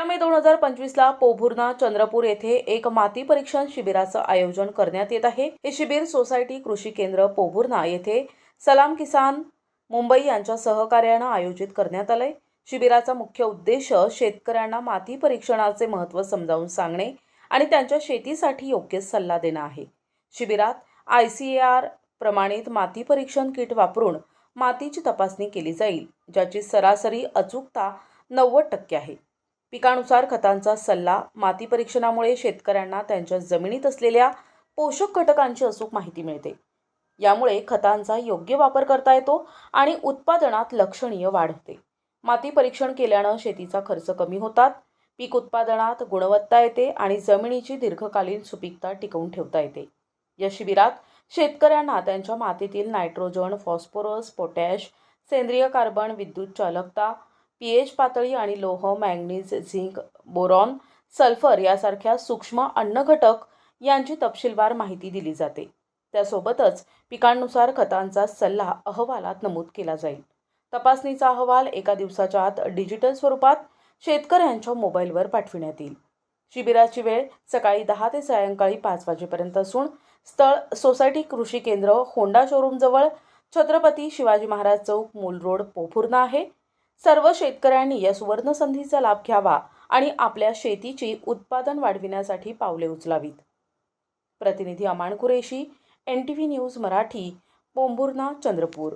मे 2025ला पोभुर्णा चंद्रपूर येथे एक माती परीक्षण शिबिराचं आयोजन करण्यात येत आहे। हे शिबिर सोसायटी कृषी केंद्र पोभुर्णा येथे सलाम किसान मुंबई यांच्या सहकार्याने आयोजित करण्यात आले। शिबिराचा मुख्य उद्देश शेतकऱ्यांना माती परीक्षणाचे महत्त्व समजावून सांगणे आणि त्यांच्या शेतीसाठी योग्य सल्ला देणे आहे। शिबिरात ICAR प्रमाणित माती परीक्षण किट वापरून मातीची तपासणी केली जाईल, ज्याची सरासरी अचूकता 90% आहे। पिकानुसार खतांचा सल्ला। माती परीक्षणामुळे शेतकऱ्यांना त्यांच्या जमिनीत असलेल्या पोषक घटकांची अचूक माहिती मिळते। यामुळे खतांचा योग्य वापर करता येतो आणि उत्पादनात लक्षणीय वाढ होते। माती परीक्षण केल्याने शेतीचा खर्च कमी होतात, पीक उत्पादनात गुणवत्ता येते आणि जमिनीची दीर्घकालीन सुपीकता टिकवून ठेवता येते। या शिबिरात शेतकऱ्यांना त्यांच्या मातीतील नायट्रोजन, फॉस्फरस, पोटॅश, सेंद्रिय कार्बन, विद्युत चालकता, pH पातळी आणि लोह, मॅंगनीज, झिंक, बोरॉन, सल्फर यासारख्या सूक्ष्म अन्नघटक यांची तपशीलवार माहिती दिली जाते। त्यासोबतच पिकांनुसार खतांचा सल्ला अहवालात नमूद केला जाईल। तपासणीचा अहवाल एका दिवसाच्या आत डिजिटल स्वरूपात शेतकऱ्यांच्या मोबाईलवर पाठविण्यात येईल। शिबिराची वेळ सकाळी 10 ते सायंकाळी 5 वाजेपर्यंत असून स्थळ सोसायटी कृषी केंद्र, होंडा शोरूम जवळ, छत्रपती शिवाजी महाराज चौक, मूल रोड, पोभुर्णा आहे। सर्व शेतकऱ्यांनी या सुवर्ण संधीचा लाभ घ्यावा आणि आपल्या शेतीची उत्पादन वाढविण्यासाठी पावले उचलावीत। प्रतिनिधी अमान कुरेशी, NTV न्यूज मराठी, पोभुर्णा, चंद्रपूर।